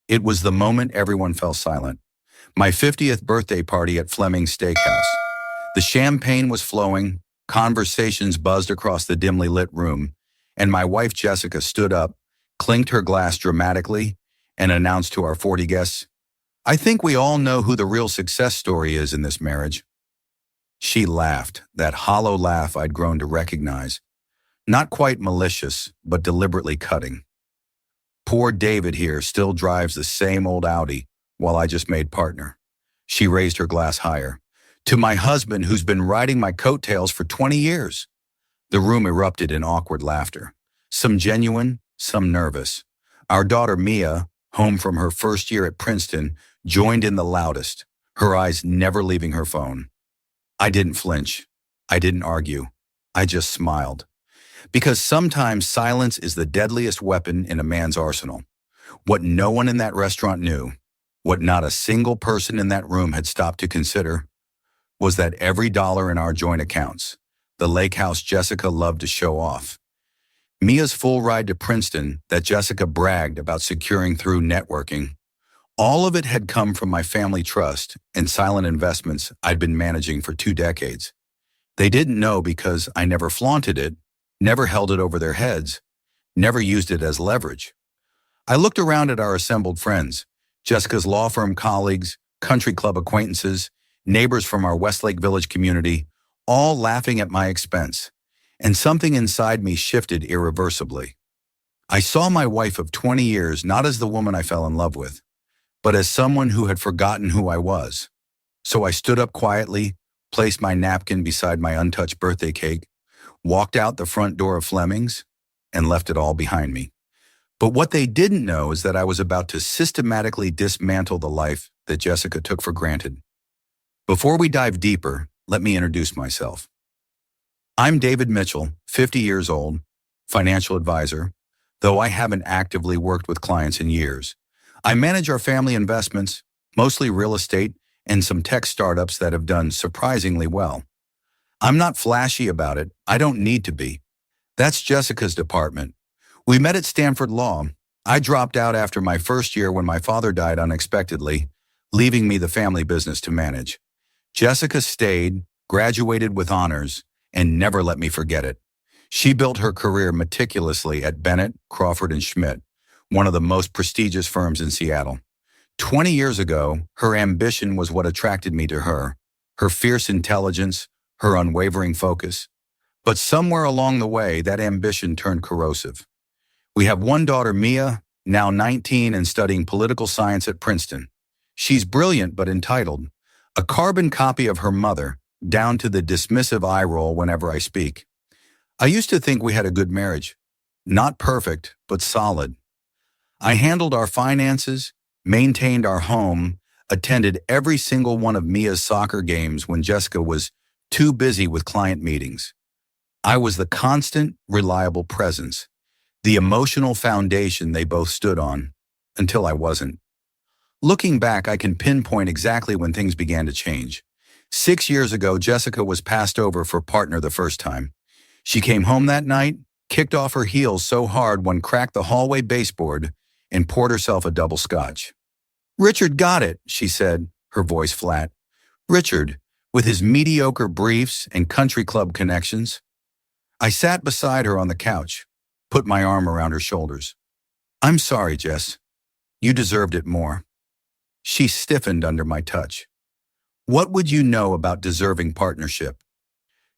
It was the moment everyone fell silent. My 50th birthday party at Fleming's Steakhouse. The champagne was flowing, conversations buzzed across the dimly lit room, and my wife Jessica stood up, clinked her glass dramatically, and announced to our 40 guests, "I think we all know who the real success story is in this marriage." She laughed, that hollow laugh I'd grown to recognize. Not quite malicious, but deliberately cutting. Poor David here still drives the same old Audi, while I just made partner. She raised her glass higher. "To my husband who's been riding my coattails for 20 years. The room erupted in awkward laughter. Some genuine, some nervous. Our daughter Mia, home from her first year at Princeton, joined in the loudest, her eyes never leaving her phone. I didn't flinch. I didn't argue. I just smiled. Because sometimes silence is the deadliest weapon in a man's arsenal. What no one in that restaurant knew, what not a single person in that room had stopped to consider, was that every dollar in our joint accounts, the lake house Jessica loved to show off, Mia's full ride to Princeton that Jessica bragged about securing through networking, all of it had come from my family trust and silent investments I'd been managing for 2 decades. They didn't know because I never flaunted it, never held it over their heads, never used it as leverage. I looked around at our assembled friends, Jessica's law firm colleagues, country club acquaintances, neighbors from our Westlake Village community, all laughing at my expense, and something inside me shifted irreversibly. I saw my wife of 20 years not as the woman I fell in love with, but as someone who had forgotten who I was. So I stood up quietly, placed my napkin beside my untouched birthday cake, walked out the front door of Fleming's, and left it all behind me. But what they didn't know is that I was about to systematically dismantle the life that Jessica took for granted. Before we dive deeper, let me introduce myself. I'm David Mitchell, 50 years old, financial advisor, though I haven't actively worked with clients in years. I manage our family investments, mostly real estate and some tech startups that have done surprisingly well. I'm not flashy about it. I don't need to be. That's Jessica's department. We met at Stanford Law. I dropped out after my first year when my father died unexpectedly, leaving me the family business to manage. Jessica stayed, graduated with honors, and never let me forget it. She built her career meticulously at Bennett, Crawford & Schmidt, one of the most prestigious firms in Seattle. 20 years ago, her ambition was what attracted me to her fierce intelligence, her unwavering focus. But somewhere along the way, that ambition turned corrosive. We have one daughter, Mia, now 19 and studying political science at Princeton. She's brilliant but entitled, a carbon copy of her mother, down to the dismissive eye roll whenever I speak. I used to think we had a good marriage. Not perfect, but solid. I handled our finances, maintained our home, attended every single one of Mia's soccer games when Jessica was too busy with client meetings. I was the constant, reliable presence, the emotional foundation they both stood on, until I wasn't. Looking back, I can pinpoint exactly when things began to change. 6 years ago, Jessica was passed over for partner the first time. She came home that night, kicked off her heels so hard one cracked the hallway baseboard, and poured herself a double scotch. "Richard got it," she said, her voice flat. Richard, with his mediocre briefs and country club connections. I sat beside her on the couch, put my arm around her shoulders. "I'm sorry, Jess. You deserved it more." She stiffened under my touch. "What would you know about deserving partnership?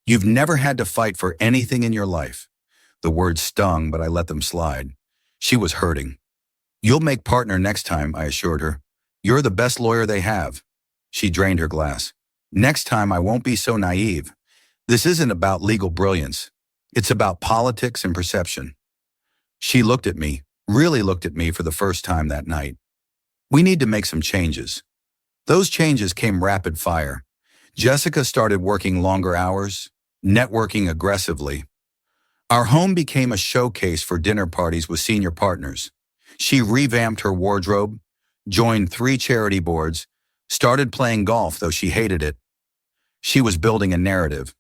You've never had to fight for anything in your life." The words stung, but I let them slide. She was hurting. "You'll make partner next time," I assured her. "You're the best lawyer they have." She drained her glass. "Next time I won't be so naive. This isn't about legal brilliance. It's about politics and perception." She looked at me, really looked at me for the first time that night. "We need to make some changes." Those changes came rapid fire. Jessica started working longer hours, networking aggressively. Our home became a showcase for dinner parties with senior partners. She revamped her wardrobe, joined 3 charity boards, started playing golf though she hated it. She was building a narrative.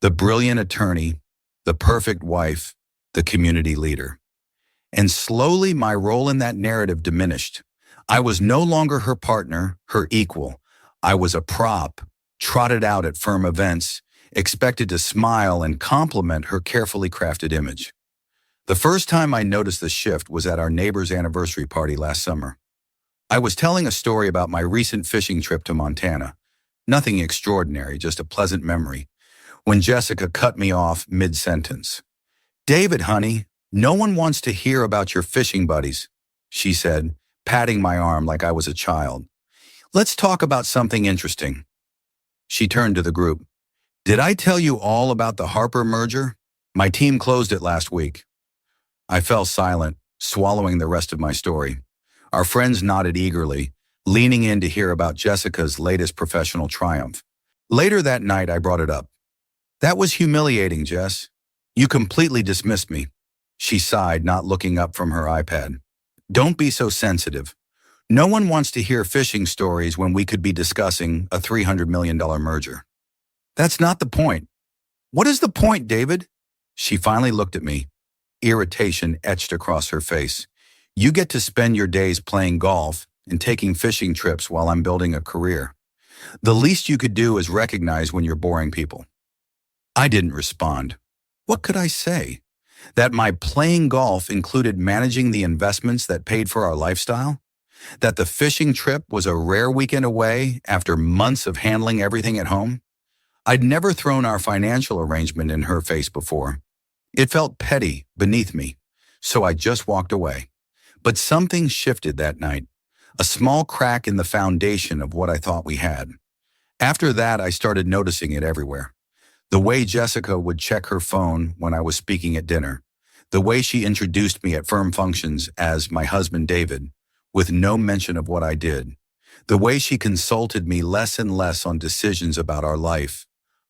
The brilliant attorney, the perfect wife, the community leader. And slowly my role in that narrative diminished. I was no longer her partner, her equal. I was a prop, trotted out at firm events, expected to smile and compliment her carefully crafted image. The first time I noticed the shift was at our neighbor's anniversary party last summer. I was telling a story about my recent fishing trip to Montana. Nothing extraordinary, just a pleasant memory, when Jessica cut me off mid-sentence. "David, honey, no one wants to hear about your fishing buddies," she said, patting my arm like I was a child. "Let's talk about something interesting." She turned to the group. "Did I tell you all about the Harper merger? My team closed it last week." I fell silent, swallowing the rest of my story. Our friends nodded eagerly, leaning in to hear about Jessica's latest professional triumph. Later that night, I brought it up. "That was humiliating, Jess. You completely dismissed me." She sighed, not looking up from her iPad. "Don't be so sensitive. No one wants to hear fishing stories when we could be discussing a $300 million merger." "That's not the point." "What is the point, David?" She finally looked at me. Irritation etched across her face. "You get to spend your days playing golf and taking fishing trips while I'm building a career. The least you could do is recognize when you're boring people." I didn't respond. What could I say? That my playing golf included managing the investments that paid for our lifestyle? That the fishing trip was a rare weekend away after months of handling everything at home? I'd never thrown our financial arrangement in her face before. It felt petty, beneath me, so I just walked away. But something shifted that night, a small crack in the foundation of what I thought we had. After that, I started noticing it everywhere. The way Jessica would check her phone when I was speaking at dinner. The way she introduced me at firm functions as my husband David, with no mention of what I did. The way she consulted me less and less on decisions about our life,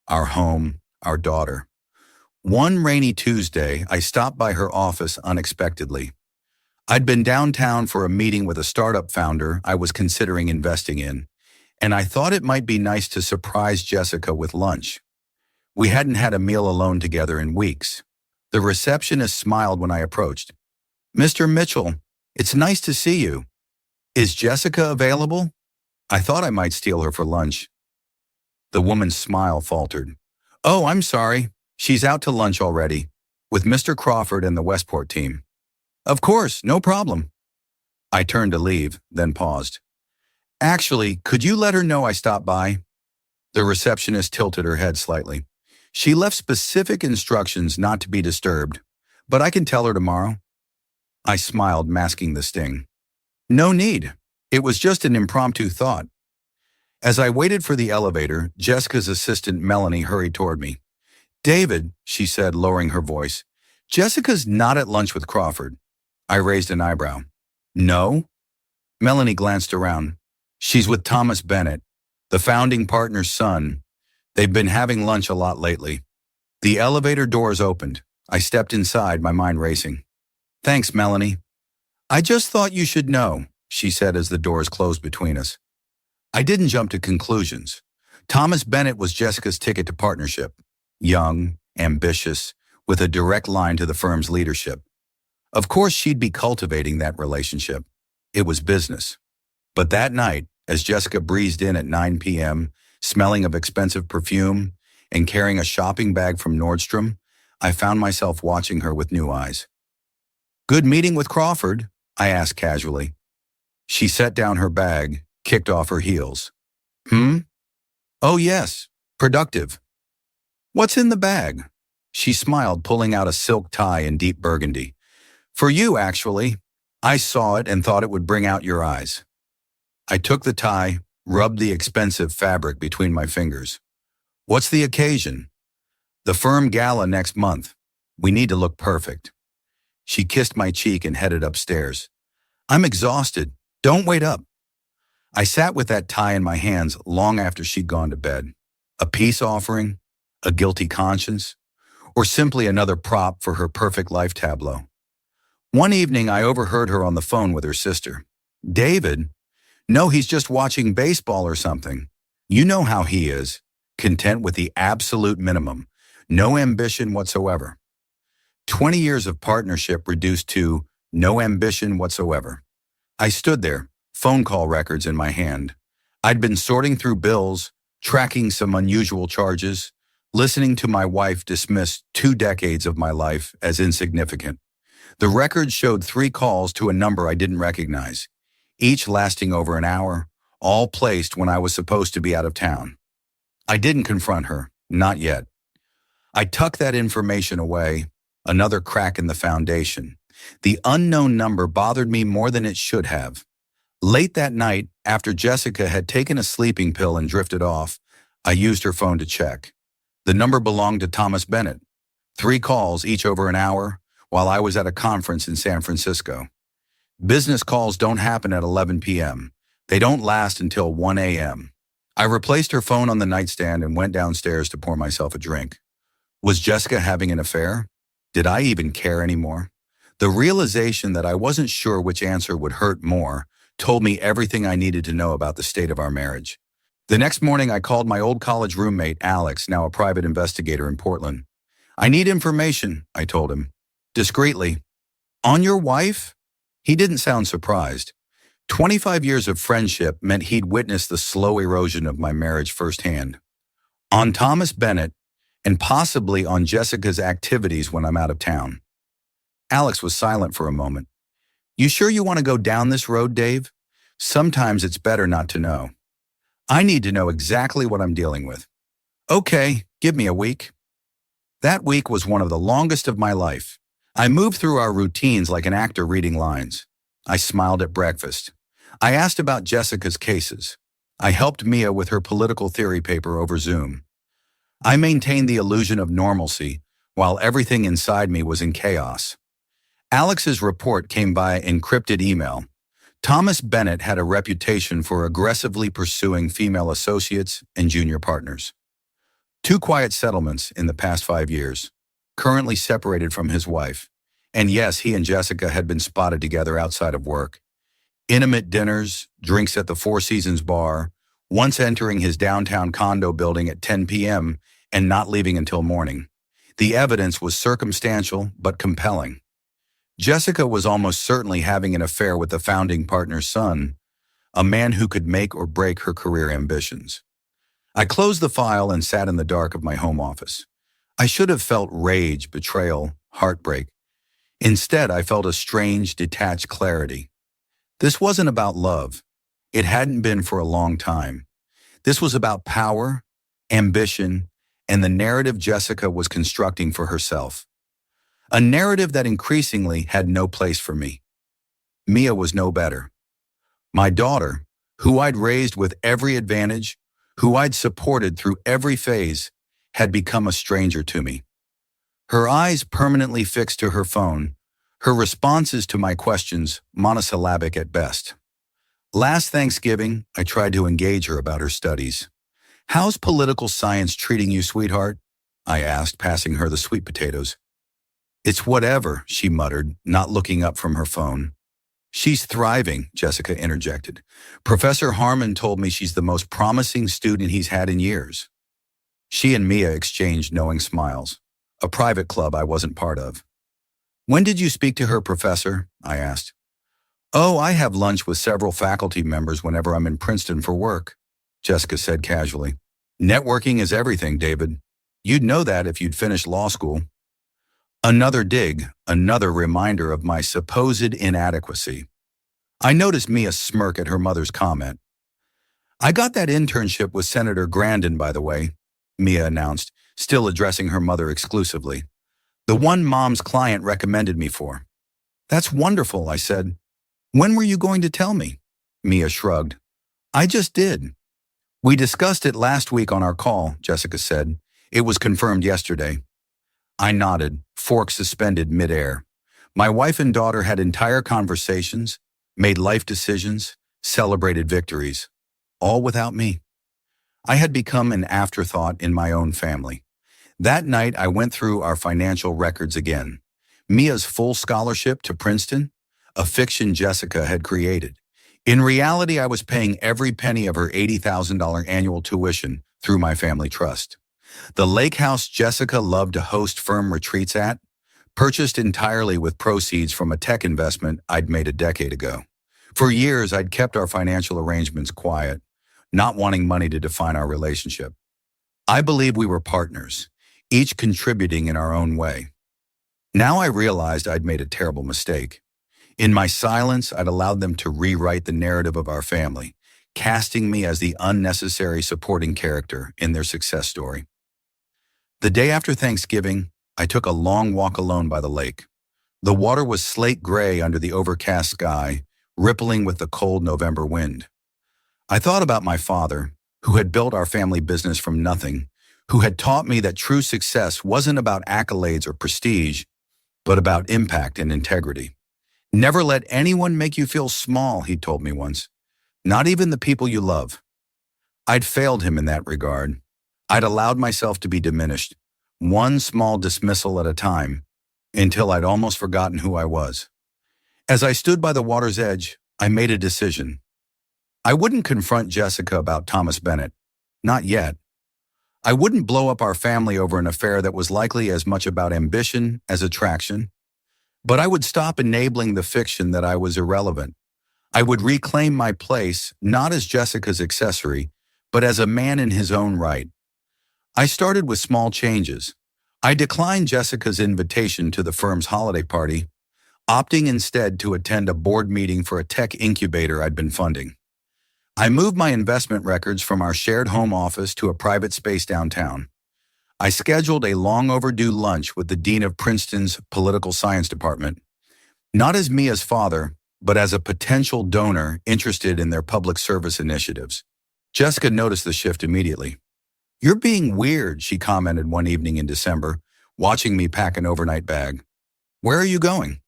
our home, our daughter. One rainy Tuesday, I stopped by her office unexpectedly. I'd been downtown for a meeting with a startup founder I was considering investing in, and I thought it might be nice to surprise Jessica with lunch. We hadn't had a meal alone together in weeks. The receptionist smiled when I approached. "Mr. Mitchell, it's nice to see you. Is Jessica available?" I thought I might steal her for lunch. The woman's smile faltered. "Oh, I'm sorry. She's out to lunch already, with Mr. Crawford and the Westport team." "Of course, no problem." I turned to leave, then paused. "Actually, could you let her know I stopped by?" The receptionist tilted her head slightly. "She left specific instructions not to be disturbed, but I can tell her tomorrow." I smiled, masking the sting. "No need. It was just an impromptu thought." As I waited for the elevator, Jessica's assistant Melanie hurried toward me. "David," she said, lowering her voice, "Jessica's not at lunch with Crawford." I raised an eyebrow. "No?" Melanie glanced around. "She's with Thomas Bennett, the founding partner's son. They've been having lunch a lot lately." The elevator doors opened. I stepped inside, my mind racing. "Thanks, Melanie." "I just thought you should know," she said as the doors closed between us. I didn't jump to conclusions. Thomas Bennett was Jessica's ticket to partnership. Young, ambitious, with a direct line to the firm's leadership. Of course, she'd be cultivating that relationship. It was business. But that night, as Jessica breezed in at 9 p.m., smelling of expensive perfume and carrying a shopping bag from Nordstrom, I found myself watching her with new eyes. "Good meeting with Crawford?" I asked casually. She set down her bag, kicked off her heels. "Oh yes, productive." "What's in the bag?" She smiled, pulling out a silk tie in deep burgundy. "For you, actually. I saw it and thought it would bring out your eyes." I took the tie, rubbed the expensive fabric between my fingers. "What's the occasion?" "The firm gala next month. We need to look perfect." She kissed my cheek and headed upstairs. "I'm exhausted. Don't wait up." I sat with that tie in my hands long after she'd gone to bed. A peace offering? A guilty conscience? Or simply another prop for her perfect life tableau? One evening, I overheard her on the phone with her sister. "David? No, he's just watching baseball or something. You know how he is. Content with the absolute minimum. No ambition whatsoever." 20 years of partnership reduced to no ambition whatsoever. I stood there, phone call records in my hand. I'd been sorting through bills, tracking some unusual charges, listening to my wife dismiss 2 decades of my life as insignificant. The records showed 3 calls to a number I didn't recognize, each lasting over an hour, all placed when I was supposed to be out of town. I didn't confront her, not yet. I tucked that information away, another crack in the foundation. The unknown number bothered me more than it should have. Late that night, after Jessica had taken a sleeping pill and drifted off, I used her phone to check. The number belonged to Thomas Bennett. 3 calls, each over an hour, while I was at a conference in San Francisco. Business calls don't happen at 11 p.m. They don't last until 1 a.m. I replaced her phone on the nightstand and went downstairs to pour myself a drink. Was Jessica having an affair? Did I even care anymore? The realization that I wasn't sure which answer would hurt more told me everything I needed to know about the state of our marriage. The next morning, I called my old college roommate, Alex, now a private investigator in Portland. "I need information," I told him, discreetly. "On your wife?" He didn't sound surprised. 25 years of friendship meant he'd witnessed the slow erosion of my marriage firsthand. "On Thomas Bennett, and possibly on Jessica's activities when I'm out of town." Alex was silent for a moment. "You sure you want to go down this road, Dave? Sometimes it's better not to know." "I need to know exactly what I'm dealing with." "Okay, give me a week." That week was one of the longest of my life. I moved through our routines like an actor reading lines. I smiled at breakfast. I asked about Jessica's cases. I helped Mia with her political theory paper over Zoom. I maintained the illusion of normalcy while everything inside me was in chaos. Alex's report came by encrypted email. Thomas Bennett had a reputation for aggressively pursuing female associates and junior partners. 2 quiet settlements in the past 5 years, currently separated from his wife. And yes, he and Jessica had been spotted together outside of work. Intimate dinners, drinks at the Four Seasons bar, once entering his downtown condo building at 10 p.m. and not leaving until morning. The evidence was circumstantial but compelling. Jessica was almost certainly having an affair with the founding partner's son, a man who could make or break her career ambitions. I closed the file and sat in the dark of my home office. I should have felt rage, betrayal, heartbreak. Instead, I felt a strange, detached clarity. This wasn't about love. It hadn't been for a long time. This was about power, ambition, and the narrative Jessica was constructing for herself. A narrative that increasingly had no place for me. Mia was no better. My daughter, who I'd raised with every advantage, who I'd supported through every phase, had become a stranger to me. Her eyes permanently fixed to her phone, her responses to my questions monosyllabic at best. Last Thanksgiving, I tried to engage her about her studies. "How's political science treating you, sweetheart?" I asked, passing her the sweet potatoes. "It's whatever," she muttered, not looking up from her phone. "She's thriving," Jessica interjected. "Professor Harmon told me she's the most promising student he's had in years." She and Mia exchanged knowing smiles, a private club I wasn't part of. "When did you speak to her, Professor?" I asked. "Oh, I have lunch with several faculty members whenever I'm in Princeton for work," Jessica said casually. "Networking is everything, David. You'd know that if you'd finished law school." Another dig, another reminder of my supposed inadequacy. I noticed Mia smirk at her mother's comment. "I got that internship with Senator Grandin, by the way," Mia announced, still addressing her mother exclusively. "The one Mom's client recommended me for." "That's wonderful," I said. "When were you going to tell me?" Mia shrugged. "I just did." "We discussed it last week on our call," Jessica said. "It was confirmed yesterday." I nodded, fork suspended midair. My wife and daughter had entire conversations, made life decisions, celebrated victories, all without me. I had become an afterthought in my own family. That night, I went through our financial records again. Mia's full scholarship to Princeton, a fiction Jessica had created. In reality, I was paying every penny of her $80,000 annual tuition through my family trust. The lake house Jessica loved to host firm retreats at, purchased entirely with proceeds from a tech investment I'd made a decade ago. For years, I'd kept our financial arrangements quiet, not wanting money to define our relationship. I believed we were partners, each contributing in our own way. Now I realized I'd made a terrible mistake. In my silence, I'd allowed them to rewrite the narrative of our family, casting me as the unnecessary supporting character in their success story. The day after Thanksgiving, I took a long walk alone by the lake. The water was slate gray under the overcast sky, rippling with the cold November wind. I thought about my father, who had built our family business from nothing, who had taught me that true success wasn't about accolades or prestige, but about impact and integrity. Never let anyone make you feel small, he told me once. Not even the people you love. I'd failed him in that regard. I'd allowed myself to be diminished, one small dismissal at a time, until I'd almost forgotten who I was. As I stood by the water's edge, I made a decision. I wouldn't confront Jessica about Thomas Bennett. Not yet. I wouldn't blow up our family over an affair that was likely as much about ambition as attraction. But I would stop enabling the fiction that I was irrelevant. I would reclaim my place, not as Jessica's accessory, but as a man in his own right. I started with small changes. I declined Jessica's invitation to the firm's holiday party, opting instead to attend a board meeting for a tech incubator I'd been funding. I moved my investment records from our shared home office to a private space downtown. I scheduled a long overdue lunch with the dean of Princeton's political science department, not as Mia's father, but as a potential donor interested in their public service initiatives. Jessica noticed the shift immediately. "You're being weird," she commented one evening in December, watching me pack an overnight bag. "Where are you going?"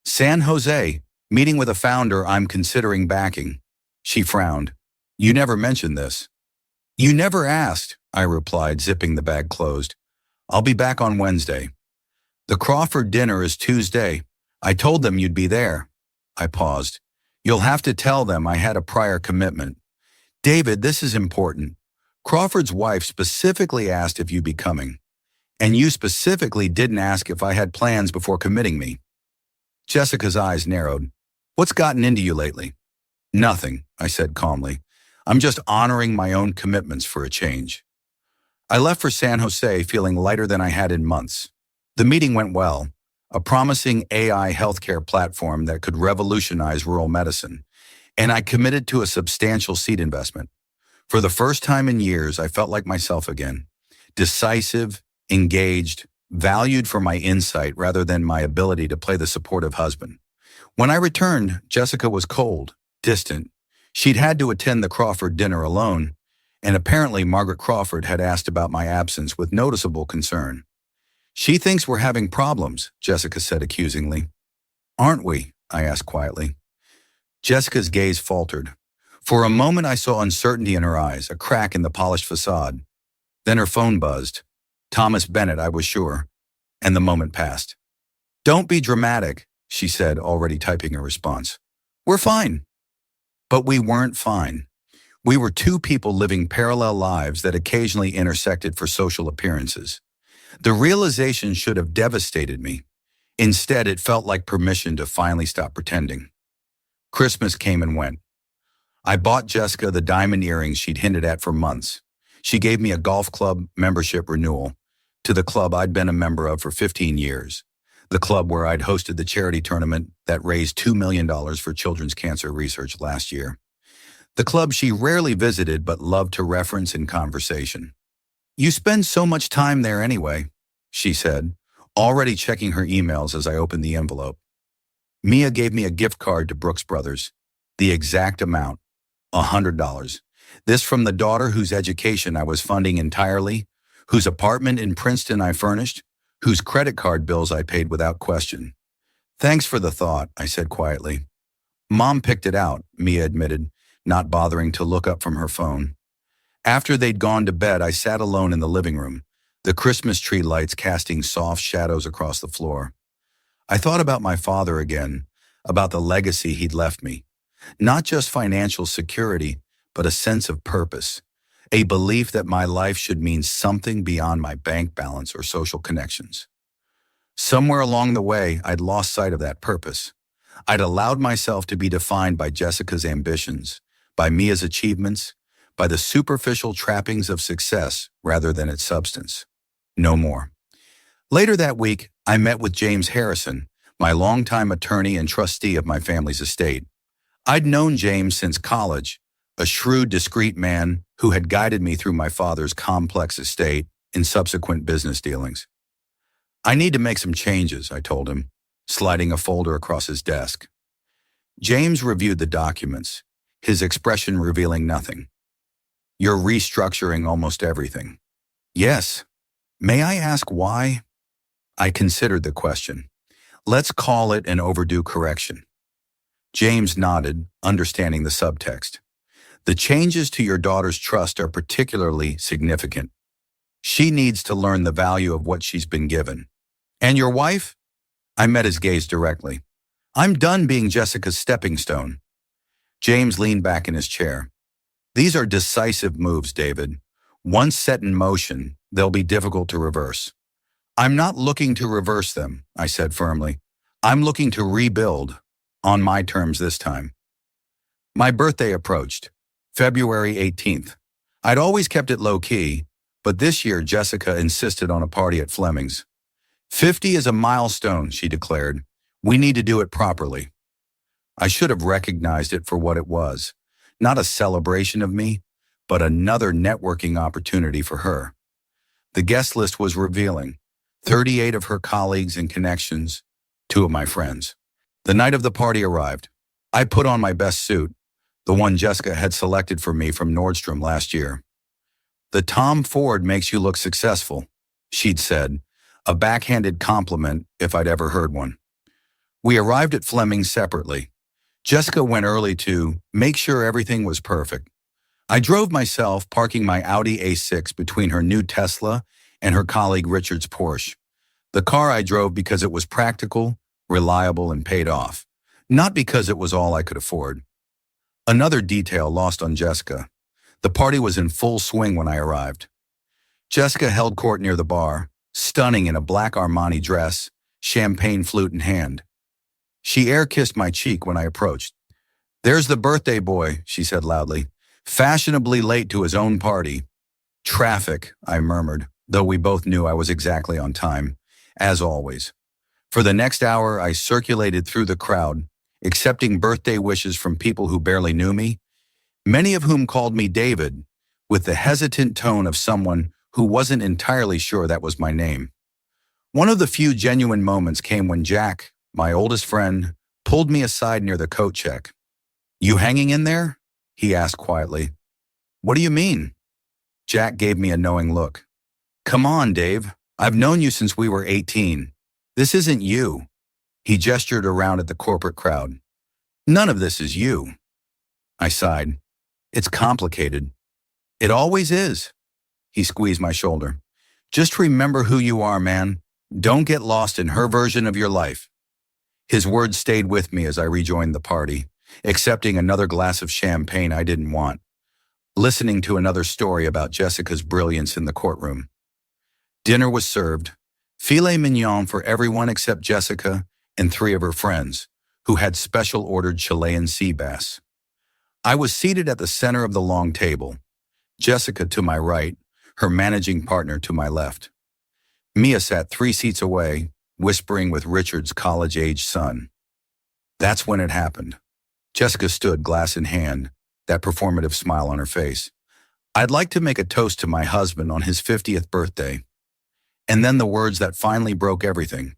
"San Jose, meeting with a founder I'm considering backing." She frowned. "You never mentioned this." "You never asked," I replied, zipping the bag closed. "I'll be back on Wednesday." "The Crawford dinner is Tuesday. I told them you'd be there." I paused. "You'll have to tell them I had a prior commitment." "David, this is important. Crawford's wife specifically asked if you'd be coming. And you specifically didn't ask if I had plans before committing me." Jessica's eyes narrowed. "What's gotten into you lately?" "Nothing," I said calmly. "I'm just honoring my own commitments for a change." I left for San Jose feeling lighter than I had in months. The meeting went well, a promising AI healthcare platform that could revolutionize rural medicine, and I committed to a substantial seed investment. For the first time in years, I felt like myself again, decisive, engaged, valued for my insight rather than my ability to play the supportive husband. When I returned, Jessica was cold, distant. She'd had to attend the Crawford dinner alone, and apparently Margaret Crawford had asked about my absence with noticeable concern. "She thinks we're having problems," Jessica said accusingly. "Aren't we?" I asked quietly. Jessica's gaze faltered. For a moment I saw uncertainty in her eyes, a crack in the polished facade. Then her phone buzzed. Thomas Bennett, I was sure. And the moment passed. "Don't be dramatic," she said, already typing a response. "We're fine." But we weren't fine. We were two people living parallel lives that occasionally intersected for social appearances. The realization should have devastated me. Instead, it felt like permission to finally stop pretending. Christmas came and went. I bought Jessica the diamond earrings she'd hinted at for months. She gave me a golf club membership renewal to the club I'd been a member of for 15 years, the club where I'd hosted the charity tournament that raised $2 million for children's cancer research last year, the club she rarely visited but loved to reference in conversation. "You spend so much time there anyway," she said, already checking her emails as I opened the envelope. Mia gave me a gift card to Brooks Brothers, the exact amount, $100. This from the daughter whose education I was funding entirely, whose apartment in Princeton I furnished, whose credit card bills I paid without question. "Thanks for the thought," I said quietly. "Mom picked it out," Mia admitted, not bothering to look up from her phone. After they'd gone to bed, I sat alone in the living room, the Christmas tree lights casting soft shadows across the floor. I thought about my father again, about the legacy he'd left me. Not just financial security, but a sense of purpose, a belief that my life should mean something beyond my bank balance or social connections. Somewhere along the way, I'd lost sight of that purpose. I'd allowed myself to be defined by Jessica's ambitions, by Mia's achievements, by the superficial trappings of success rather than its substance. No more. Later that week, I met with James Harrison, my longtime attorney and trustee of my family's estate. I'd known James since college, a shrewd, discreet man who had guided me through my father's complex estate and subsequent business dealings. I need to make some changes, I told him, sliding a folder across his desk. James reviewed the documents, his expression revealing nothing. You're restructuring almost everything. Yes. May I ask why? I considered the question. Let's call it an overdue correction. James nodded, understanding the subtext. The changes to your daughter's trust are particularly significant. She needs to learn the value of what she's been given. And your wife? I met his gaze directly. I'm done being Jessica's stepping stone. James leaned back in his chair. These are decisive moves, David. Once set in motion, they'll be difficult to reverse. I'm not looking to reverse them, I said firmly. I'm looking to rebuild, on my terms this time. My birthday approached, February 18th. I'd always kept it low-key, but this year Jessica insisted on a party at Fleming's. 50 is a milestone, she declared. We need to do it properly. I should have recognized it for what it was, not a celebration of me, but another networking opportunity for her. The guest list was revealing. 38 of her colleagues and connections, 2 of my friends. The night of the party arrived. I put on my best suit, the one Jessica had selected for me from Nordstrom last year. The Tom Ford makes you look successful, she'd said, a backhanded compliment if I'd ever heard one. We arrived at Fleming's separately. Jessica went early to make sure everything was perfect. I drove myself, parking my Audi A6 between her new Tesla and her colleague Richard's Porsche. The car I drove because it was practical, reliable, and paid off, not because it was all I could afford. Another detail lost on Jessica. The party was in full swing when I arrived. Jessica held court near the bar, stunning in a black Armani dress, champagne flute in hand. She air-kissed my cheek when I approached. There's the birthday boy, she said loudly, fashionably late to his own party. Traffic, I murmured, though we both knew I was exactly on time, as always. For the next hour, I circulated through the crowd, accepting birthday wishes from people who barely knew me, many of whom called me David, with the hesitant tone of someone who wasn't entirely sure that was my name. One of the few genuine moments came when Jack, my oldest friend, pulled me aside near the coat check. You hanging in there? He asked quietly. What do you mean? Jack gave me a knowing look. Come on, Dave. I've known you since we were 18. This isn't you. He gestured around at the corporate crowd. None of this is you. I sighed. It's complicated. It always is. He squeezed my shoulder. Just remember who you are, man. Don't get lost in her version of your life. His words stayed with me as I rejoined the party, accepting another glass of champagne I didn't want, listening to another story about Jessica's brilliance in the courtroom. Dinner was served, filet mignon for everyone except Jessica and 3 of her friends, who had special ordered Chilean sea bass. I was seated at the center of the long table, Jessica to my right, her managing partner to my left. Mia sat 3 seats away, whispering with Richard's college-age son. That's when it happened. Jessica stood, glass in hand, that performative smile on her face. I'd like to make a toast to my husband on his 50th birthday. And then the words that finally broke everything.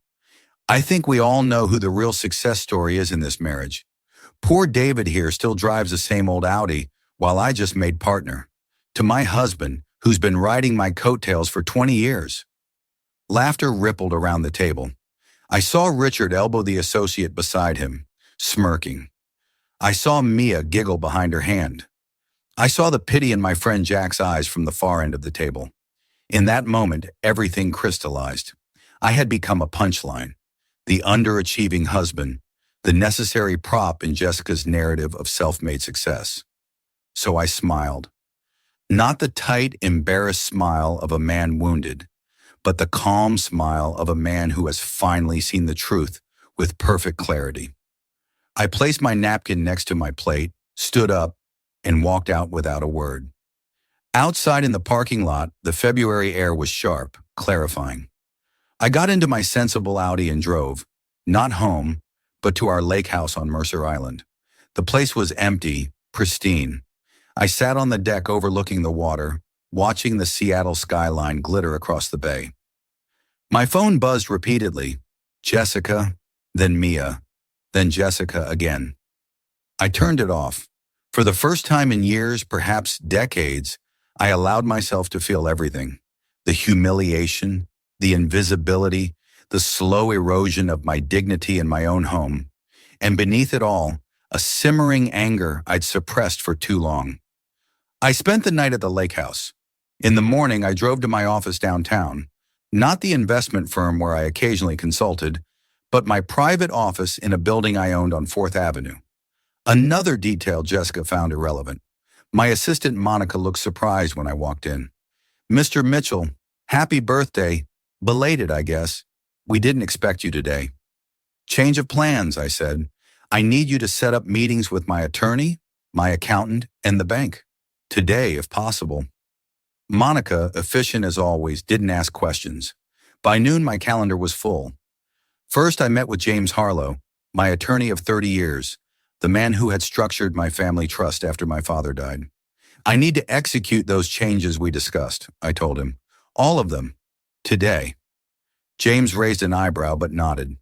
I think we all know who the real success story is in this marriage. Poor David here still drives the same old Audi, while I just made partner. To my husband, who's been riding my coattails for 20 years. Laughter rippled around the table. I saw Richard elbow the associate beside him, smirking. I saw Mia giggle behind her hand. I saw the pity in my friend Jack's eyes from the far end of the table. In that moment, everything crystallized. I had become a punchline, the underachieving husband, the necessary prop in Jessica's narrative of self-made success. So I smiled. Not the tight, embarrassed smile of a man wounded, but the calm smile of a man who has finally seen the truth with perfect clarity. I placed my napkin next to my plate, stood up, and walked out without a word. Outside in the parking lot, the February air was sharp, clarifying. I got into my sensible Audi and drove, not home, but to our lake house on Mercer Island. The place was empty, pristine. I sat on the deck overlooking the water, watching the Seattle skyline glitter across the bay. My phone buzzed repeatedly. Jessica, then Mia, then Jessica again. I turned it off. For the first time in years, perhaps decades, I allowed myself to feel everything. The humiliation, the invisibility, the slow erosion of my dignity in my own home. And beneath it all, a simmering anger I'd suppressed for too long. I spent the night at the lake house. In the morning, I drove to my office downtown, not the investment firm where I occasionally consulted, but my private office in a building I owned on 4th Avenue. Another detail Jessica found irrelevant. My assistant Monica looked surprised when I walked in. Mr. Mitchell, happy birthday. Belated, I guess. We didn't expect you today. Change of plans, I said. I need you to set up meetings with my attorney, my accountant, and the bank. Today, if possible. Monica, efficient as always, didn't ask questions. By noon, my calendar was full. First, I met with James Harlow, my attorney of 30 years, the man who had structured my family trust after my father died. I need to execute those changes we discussed, I told him. All of them. Today. James raised an eyebrow but nodded.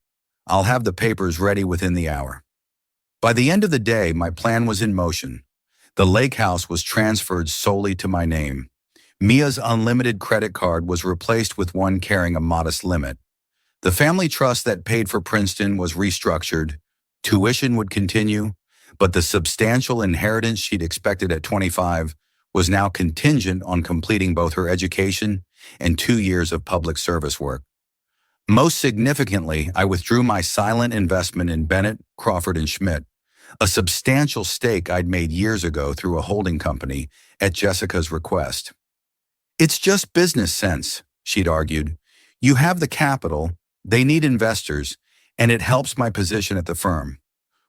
I'll have the papers ready within the hour. By the end of the day, my plan was in motion. The lake house was transferred solely to my name. Mia's unlimited credit card was replaced with one carrying a modest limit. The family trust that paid for Princeton was restructured. Tuition would continue, but the substantial inheritance she'd expected at 25 was now contingent on completing both her education and 2 years of public service work. Most significantly, I withdrew my silent investment in Bennett, Crawford, and Schmidt, a substantial stake I'd made years ago through a holding company at Jessica's request. It's just business sense, she'd argued. You have the capital, they need investors, and it helps my position at the firm.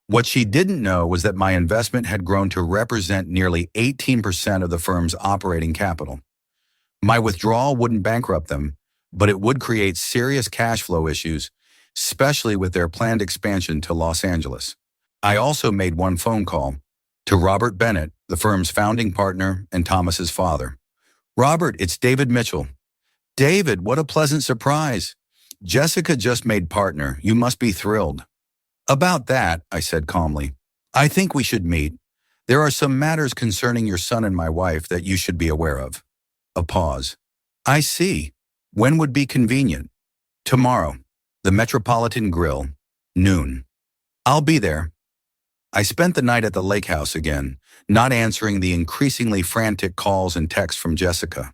What she didn't know was that my investment had grown to represent nearly 18% of the firm's operating capital. My withdrawal wouldn't bankrupt them, but it would create serious cash flow issues, especially with their planned expansion to Los Angeles. I also made one phone call to Robert Bennett, the firm's founding partner and Thomas's father. Robert, it's David Mitchell. David, what a pleasant surprise. Jessica just made partner. You must be thrilled. About that, I said calmly. I think we should meet. There are some matters concerning your son and my wife that you should be aware of. A pause. I see. When would be convenient? Tomorrow. The Metropolitan Grill. Noon. I'll be there. I spent the night at the lake house again, not answering the increasingly frantic calls and texts from Jessica.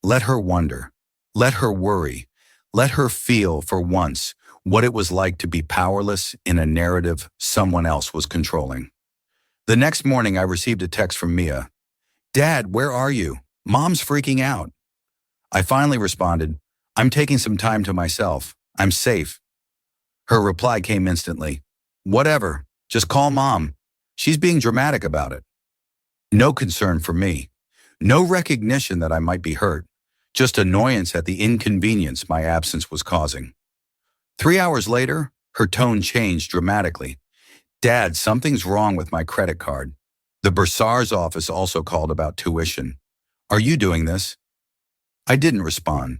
Let her wonder. Let her worry. Let her feel, for once, what it was like to be powerless in a narrative someone else was controlling. The next morning, I received a text from Mia. Dad, where are you? Mom's freaking out. I finally responded, I'm taking some time to myself. I'm safe. Her reply came instantly. Whatever. Just call Mom. She's being dramatic about it. No concern for me. No recognition that I might be hurt. Just annoyance at the inconvenience my absence was causing. 3 hours later, her tone changed dramatically. Dad, something's wrong with my credit card. The bursar's office also called about tuition. Are you doing this? I didn't respond.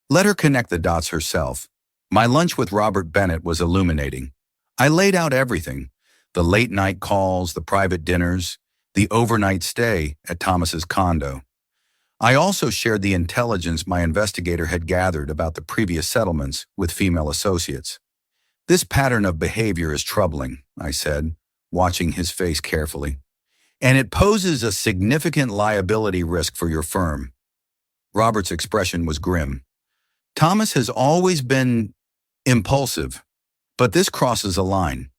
Let her connect the dots herself. My lunch with Robert Bennett was illuminating. I laid out everything. The late-night calls, the private dinners, the overnight stay at Thomas's condo. I also shared the intelligence my investigator had gathered about the previous settlements with female associates. This pattern of behavior is troubling, I said, watching his face carefully. And it poses a significant liability risk for your firm. Robert's expression was grim. Thomas has always been impulsive, but this crosses a line.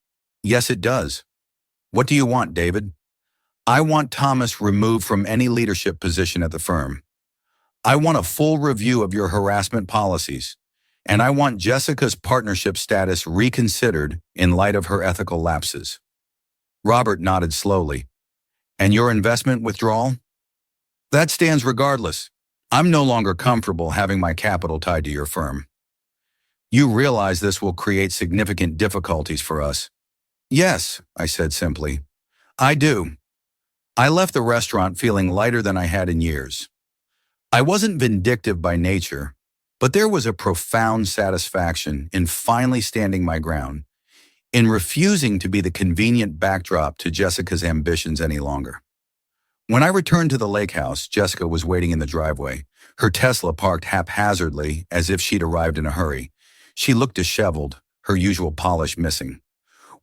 Yes, it does. What do you want, David? I want Thomas removed from any leadership position at the firm. I want a full review of your harassment policies. and I want Jessica's partnership status reconsidered in light of her ethical lapses. Robert nodded slowly. And your investment withdrawal? That stands regardless. I'm no longer comfortable having my capital tied to your firm. You realize this will create significant difficulties for us. Yes, I said simply. I do. I left the restaurant feeling lighter than I had in years. I wasn't vindictive by nature, but there was a profound satisfaction in finally standing my ground, in refusing to be the convenient backdrop to Jessica's ambitions any longer. When I returned to the lake house, Jessica was waiting in the driveway, her Tesla parked haphazardly as if she'd arrived in a hurry. She looked disheveled, her usual polish missing.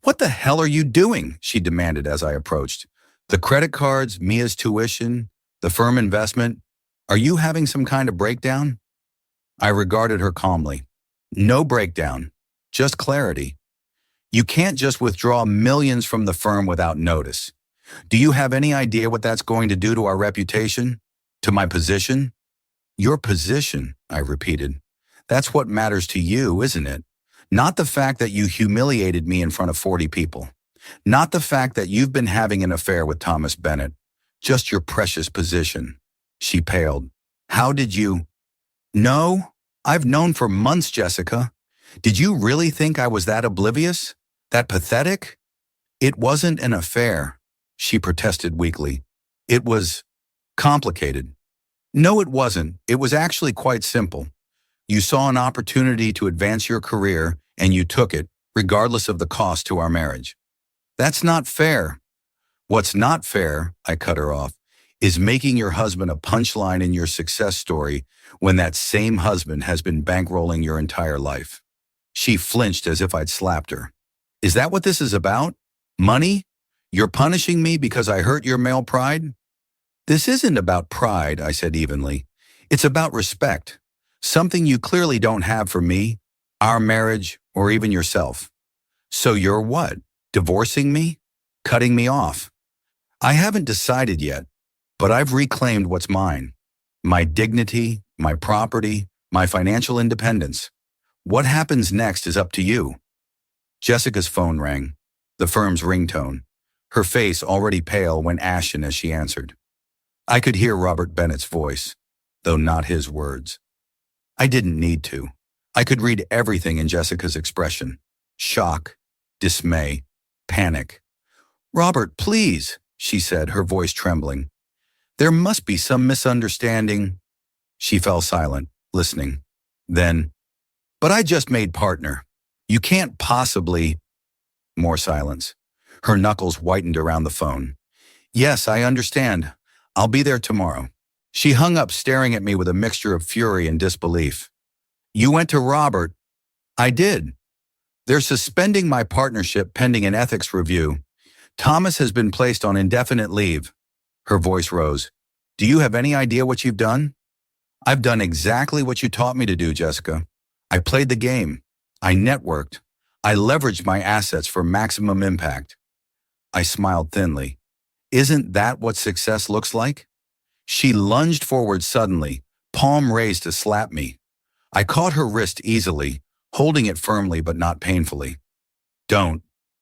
What the hell are you doing? She demanded as I approached. The credit cards, Mia's tuition, the firm investment. Are you having some kind of breakdown? I regarded her calmly. No breakdown, just clarity. You can't just withdraw millions from the firm without notice. Do you have any idea what that's going to do to our reputation? To my position? Your position, I repeated. That's what matters to you, isn't it? Not the fact that you humiliated me in front of 40 people. Not the fact that you've been having an affair with Thomas Bennett. Just your precious position. She paled. How did you? No, I've known for months, Jessica. Did you really think I was that oblivious? That pathetic? It wasn't an affair, she protested weakly. It was complicated. No, it wasn't. It was actually quite simple. You saw an opportunity to advance your career, and you took it, regardless of the cost to our marriage. That's not fair. What's not fair, I cut her off, is making your husband a punchline in your success story when that same husband has been bankrolling your entire life. She flinched as if I'd slapped her. Is that what this is about? Money? You're punishing me because I hurt your male pride? This isn't about pride, I said evenly. It's about respect. Something you clearly don't have for me, our marriage, or even yourself. So you're what? Divorcing me? Cutting me off? I haven't decided yet, but I've reclaimed what's mine. My dignity, my property, my financial independence. What happens next is up to you. Jessica's phone rang, the firm's ringtone. Her face already pale went ashen as she answered. I could hear Robert Bennett's voice, though not his words. I didn't need to. I could read everything in Jessica's expression. Shock, dismay, panic. Robert, please, she said, her voice trembling. There must be some misunderstanding. She fell silent, listening. Then, but I just made partner. You can't possibly. More silence. Her knuckles whitened around the phone. Yes, I understand. I'll be there tomorrow. She hung up, staring at me with a mixture of fury and disbelief. You went to Robert? I did. They're suspending my partnership pending an ethics review. Thomas has been placed on indefinite leave. Her voice rose. Do you have any idea what you've done? I've done exactly what you taught me to do, Jessica. I played the game. I networked. I leveraged my assets for maximum impact. I smiled thinly. Isn't that what success looks like? She lunged forward suddenly, palm raised to slap me. I caught her wrist easily, holding it firmly but not painfully. Don't,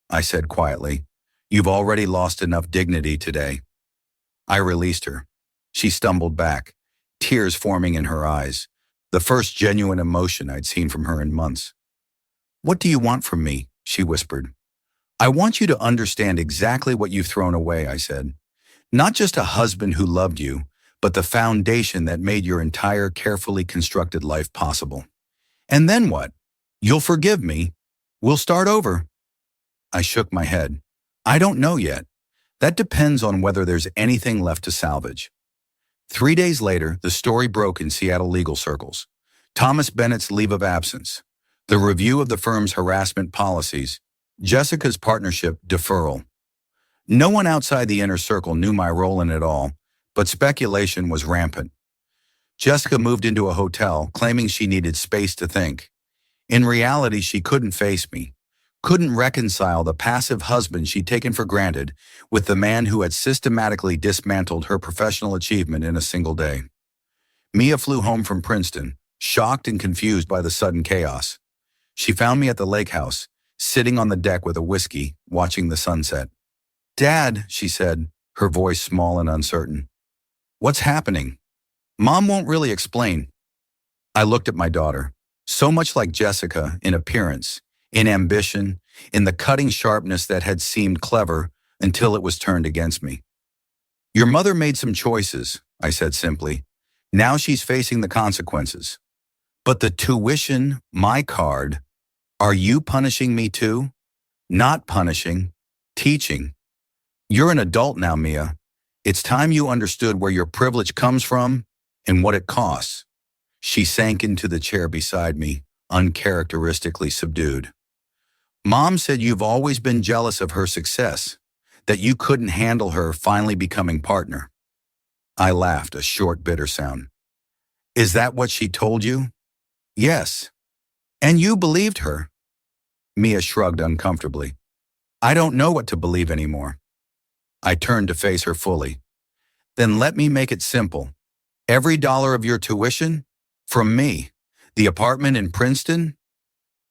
I said quietly. You've already lost enough dignity today. I released her. She stumbled back, tears forming in her eyes, the first genuine emotion I'd seen from her in months. What do you want from me? She whispered. I want you to understand exactly what you've thrown away, I said. Not just a husband who loved you, but the foundation that made your entire carefully constructed life possible. And then what? You'll forgive me. We'll start over. I shook my head. I don't know yet. That depends on whether there's anything left to salvage. 3 days later, the story broke in Seattle legal circles. Thomas Bennett's leave of absence, the review of the firm's harassment policies, Jessica's partnership deferral. No one outside the inner circle knew my role in it all, but speculation was rampant. Jessica moved into a hotel, claiming she needed space to think. In reality, she couldn't face me, couldn't reconcile the passive husband she'd taken for granted with the man who had systematically dismantled her professional achievement in a single day. Mia flew home from Princeton, shocked and confused by the sudden chaos. She found me at the lake house, sitting on the deck with a whiskey, watching the sunset. "Dad," she said, her voice small and uncertain. "What's happening?" "Mom won't really explain." I looked at my daughter, so much like Jessica in appearance, in ambition, in the cutting sharpness that had seemed clever until it was turned against me. "Your mother made some choices," I said simply. "Now she's facing the consequences. But the tuition, my card, are you punishing me too? Not punishing, teaching. You're an adult now, Mia. It's time you understood where your privilege comes from and what it costs." She sank into the chair beside me, uncharacteristically subdued. "Mom said you've always been jealous of her success, that you couldn't handle her finally becoming partner." I laughed, a short, bitter sound. "Is that what she told you?" "Yes." "And you believed her?" Mia shrugged uncomfortably. "I don't know what to believe anymore." I turned to face her fully. "Then let me make it simple. Every dollar of your tuition? From me. The apartment in Princeton?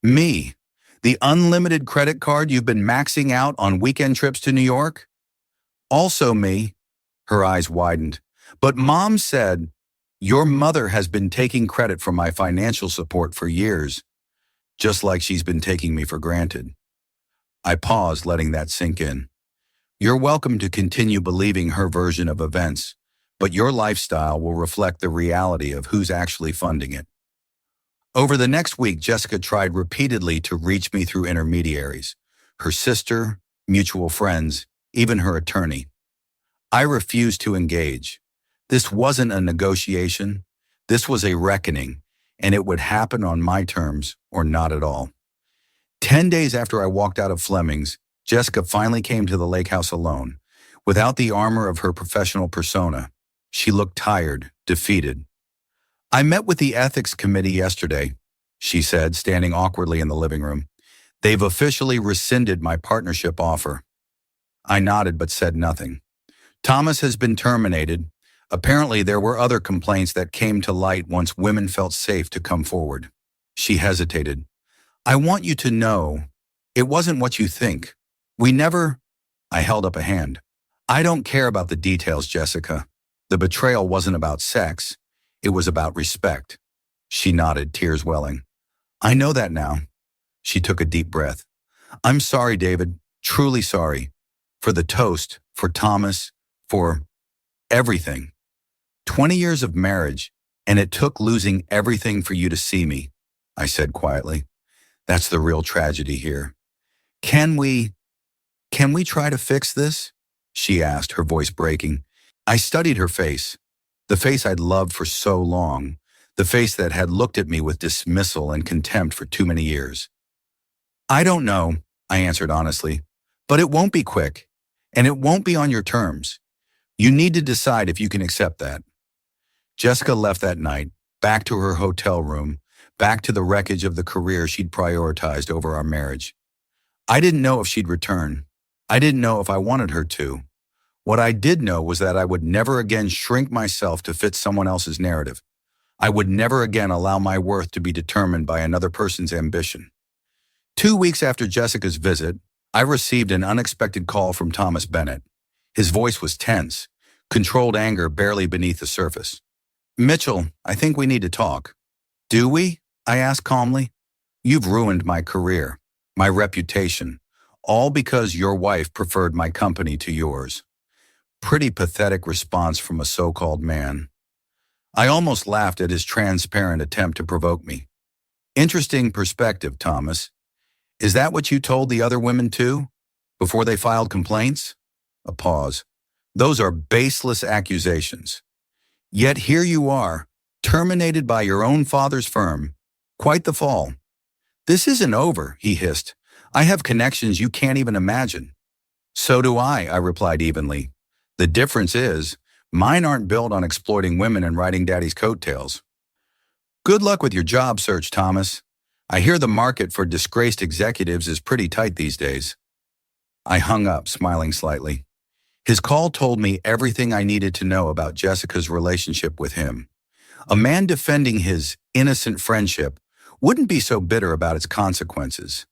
Me. The unlimited credit card you've been maxing out on weekend trips to New York? Also me." Her eyes widened. "But Mom said, your mother has been taking credit for my financial support for years, just like she's been taking me for granted." I paused, letting that sink in. "You're welcome to continue believing her version of events, but your lifestyle will reflect the reality of who's actually funding it." Over the next week, Jessica tried repeatedly to reach me through intermediaries, her sister, mutual friends, even her attorney. I refused to engage. This wasn't a negotiation. This was a reckoning, and it would happen on my terms or not at all. 10 days after I walked out of Fleming's, Jessica finally came to the lake house alone, without the armor of her professional persona. She looked tired, defeated. "I met with the ethics committee yesterday," she said, standing awkwardly in the living room. "They've officially rescinded my partnership offer." I nodded but said nothing. "Thomas has been terminated. Apparently there were other complaints that came to light once women felt safe to come forward." She hesitated. "I want you to know, it wasn't what you think. We never—" I held up a hand. "I don't care about the details, Jessica. The betrayal wasn't about sex. It was about respect." She nodded, tears welling. "I know that now." She took a deep breath. "I'm sorry, David, truly sorry. For the toast, for Thomas, for everything. 20 years of marriage, and it took losing everything for you to see me," I said quietly. "That's the real tragedy here. Can we try to fix this?" she asked, her voice breaking. I studied her face, the face I'd loved for so long, the face that had looked at me with dismissal and contempt for too many years. "I don't know," I answered honestly, "but it won't be quick, and it won't be on your terms. You need to decide if you can accept that." Jessica left that night, back to her hotel room, back to the wreckage of the career she'd prioritized over our marriage. I didn't know if she'd return. I didn't know if I wanted her to. What I did know was that I would never again shrink myself to fit someone else's narrative. I would never again allow my worth to be determined by another person's ambition. 2 weeks after Jessica's visit, I received an unexpected call from Thomas Bennett. His voice was tense, controlled anger barely beneath the surface. "Mitchell, I think we need to talk." "Do we?" I asked calmly. "You've ruined my career, my reputation, all because your wife preferred my company to yours." Pretty pathetic response from a so-called man. I almost laughed at his transparent attempt to provoke me. "Interesting perspective, Thomas. Is that what you told the other women too, before they filed complaints?" A pause. "Those are baseless accusations. Yet here you are, terminated by your own father's firm. Quite the fall." "This isn't over," he hissed. "I have connections you can't even imagine." "So do I replied evenly. "The difference is, mine aren't built on exploiting women and riding daddy's coattails." "Good luck with your job search, Thomas. I hear the market for disgraced executives is pretty tight these days." I hung up, smiling slightly. His call told me everything I needed to know about Jessica's relationship with him. A man defending his innocent friendship wouldn't be so bitter about its consequences.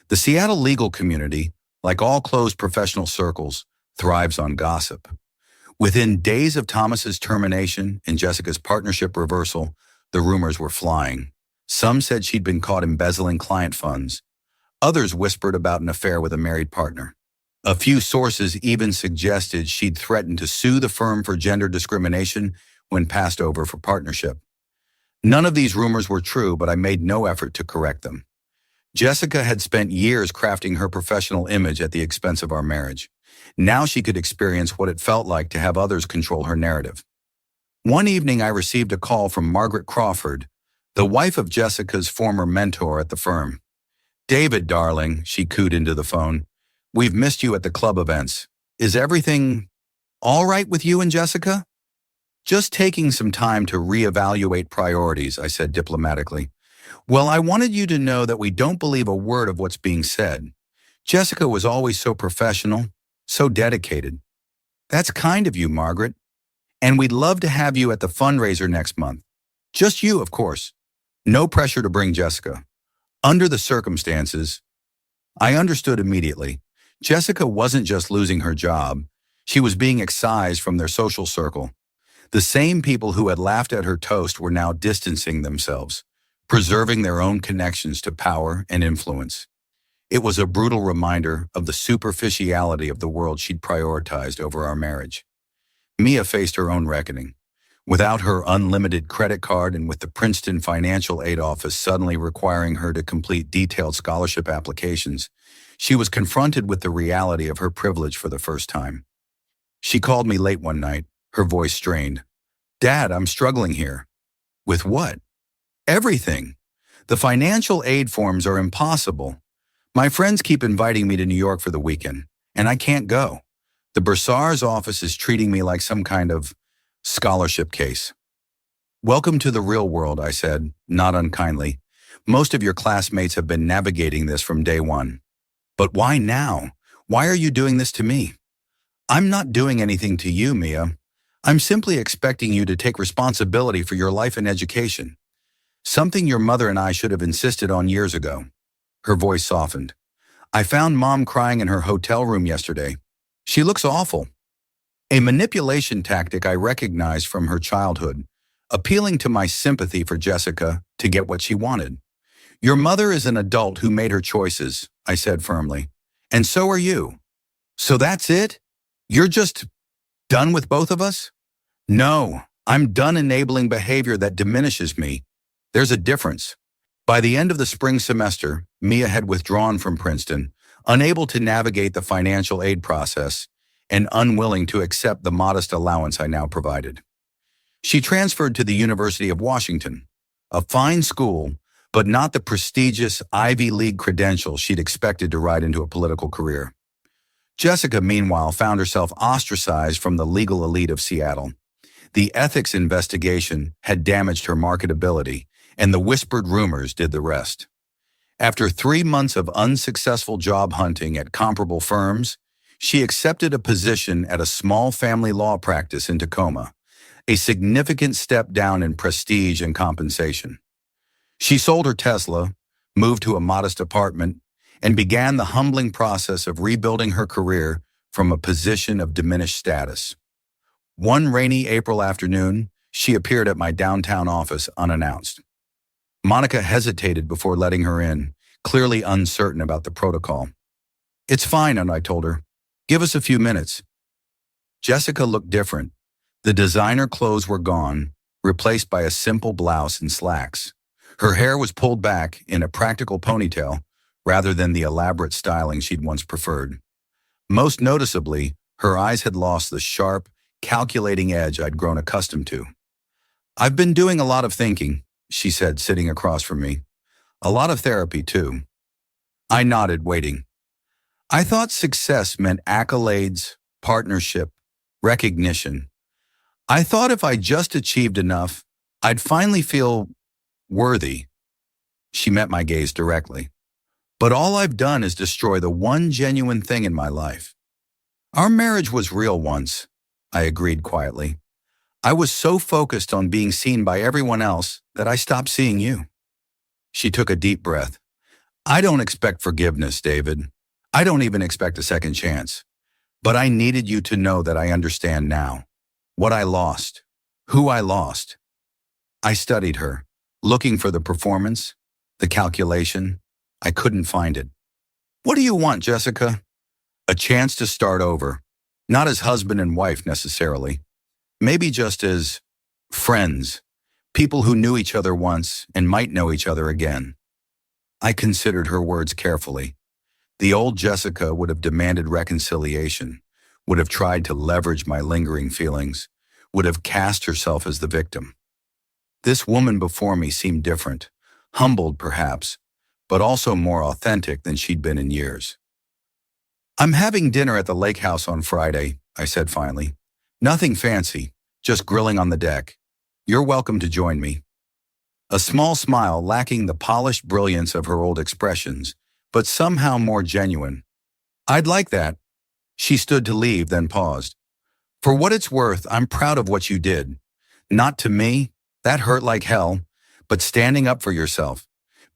The Seattle legal community, like all closed professional circles, thrives on gossip. Within days of Thomas's termination and Jessica's partnership reversal, the rumors were flying. Some said she'd been caught embezzling client funds. Others whispered about an affair with a married partner. A few sources even suggested she'd threatened to sue the firm for gender discrimination when passed over for partnership. None of these rumors were true, but I made no effort to correct them. Jessica had spent years crafting her professional image at the expense of our marriage. Now she could experience what it felt like to have others control her narrative. One evening, I received a call from Margaret Crawford, the wife of Jessica's former mentor at the firm. "David, darling," she cooed into the phone, "we've missed you at the club events. Is everything all right with you and Jessica?" "Just taking some time to reevaluate priorities," I said diplomatically. "Well, I wanted you to know that we don't believe a word of what's being said. Jessica was always so professional, so dedicated." "That's kind of you, Margaret. And we'd love to have you at the fundraiser next month. Just you, of course. No pressure to bring Jessica." Under the circumstances, I understood immediately. Jessica wasn't just losing her job. She was being excised from their social circle. The same people who had laughed at her toast were now distancing themselves, preserving their own connections to power and influence. It was a brutal reminder of the superficiality of the world she'd prioritized over our marriage. Mia faced her own reckoning. Without her unlimited credit card and with the Princeton Financial Aid Office suddenly requiring her to complete detailed scholarship applications, she was confronted with the reality of her privilege for the first time. She called me late one night, her voice strained. "Dad, I'm struggling here." "With what?" "Everything. The financial aid forms are impossible. My friends keep inviting me to New York for the weekend, and I can't go. The Bursar's office is treating me like some kind of scholarship case." "Welcome to the real world," I said, not unkindly. "Most of your classmates have been navigating this from day one." "But why now? Why are you doing this to me?" "I'm not doing anything to you, Mia. I'm simply expecting you to take responsibility for your life and education. Something your mother and I should have insisted on years ago." Her voice softened. "I found Mom crying in her hotel room yesterday. She looks awful." A manipulation tactic I recognized from her childhood, appealing to my sympathy for Jessica to get what she wanted. "Your mother is an adult who made her choices," I said firmly. "And so are you. So that's it? You're just done with both of us?" "No, I'm done enabling behavior that diminishes me. There's a difference." By the end of the spring semester, Mia had withdrawn from Princeton, unable to navigate the financial aid process and unwilling to accept the modest allowance I now provided. She transferred to the University of Washington, a fine school, but not the prestigious Ivy League credentials she'd expected to ride into a political career. Jessica, meanwhile, found herself ostracized from the legal elite of Seattle. The ethics investigation had damaged her marketability, and the whispered rumors did the rest. After 3 months of unsuccessful job hunting at comparable firms, she accepted a position at a small family law practice in Tacoma, a significant step down in prestige and compensation. She sold her Tesla, moved to a modest apartment, and began the humbling process of rebuilding her career from a position of diminished status. One rainy April afternoon, she appeared at my downtown office unannounced. Monica hesitated before letting her in, clearly uncertain about the protocol. "It's fine," I told her. "Give us a few minutes." Jessica looked different. The designer clothes were gone, replaced by a simple blouse and slacks. Her hair was pulled back in a practical ponytail rather than the elaborate styling she'd once preferred. Most noticeably, her eyes had lost the sharp, calculating edge I'd grown accustomed to. "I've been doing a lot of thinking," she said, sitting across from me. "A lot of therapy, too." I nodded, waiting. I thought success meant accolades, partnership, recognition. I thought if I just achieved enough, I'd finally feel worthy. She met my gaze directly. "But all I've done is destroy the one genuine thing in my life." "Our marriage was real once," I agreed quietly. I was so focused on being seen by everyone else that I stopped seeing you. She took a deep breath. I don't expect forgiveness, David. I don't even expect a second chance. But I needed you to know that I understand now. What I lost. Who I lost. I studied her, looking for the performance, the calculation. I couldn't find it. What do you want, Jessica? A chance to start over. Not as husband and wife necessarily. Maybe just as friends. People who knew each other once and might know each other again. I considered her words carefully. The old Jessica would have demanded reconciliation, would have tried to leverage my lingering feelings, would have cast herself as the victim. This woman before me seemed different, humbled perhaps, but also more authentic than she'd been in years. I'm having dinner at the lake house on Friday, I said finally. Nothing fancy, just grilling on the deck. You're welcome to join me. A small smile lacking the polished brilliance of her old expressions, but somehow more genuine. I'd like that. She stood to leave, then paused. For what it's worth, I'm proud of what you did. Not to me, that hurt like hell, but standing up for yourself,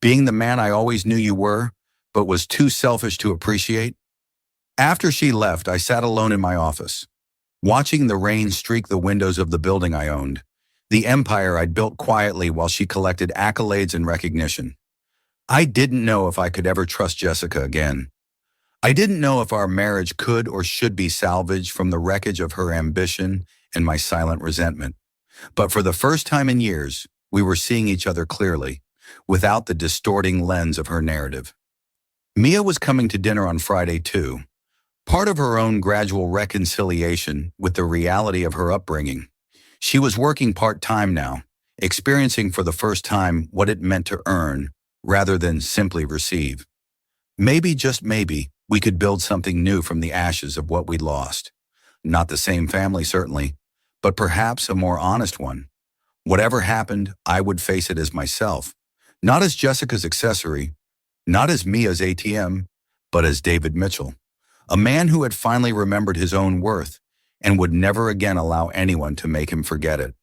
being the man I always knew you were, but was too selfish to appreciate. After she left, I sat alone in my office, watching the rain streak the windows of the building I owned, the empire I'd built quietly while she collected accolades and recognition. I didn't know if I could ever trust Jessica again. I didn't know if our marriage could or should be salvaged from the wreckage of her ambition and my silent resentment. But for the first time in years, we were seeing each other clearly, without the distorting lens of her narrative. Mia was coming to dinner on Friday too, part of her own gradual reconciliation with the reality of her upbringing. She was working part-time now, experiencing for the first time what it meant to earn rather than simply receive. Maybe, just maybe, we could build something new from the ashes of what we'd lost. Not the same family, certainly, but perhaps a more honest one. Whatever happened, I would face it as myself, not as Jessica's accessory, not as Mia's ATM, but as David Mitchell, a man who had finally remembered his own worth and would never again allow anyone to make him forget it.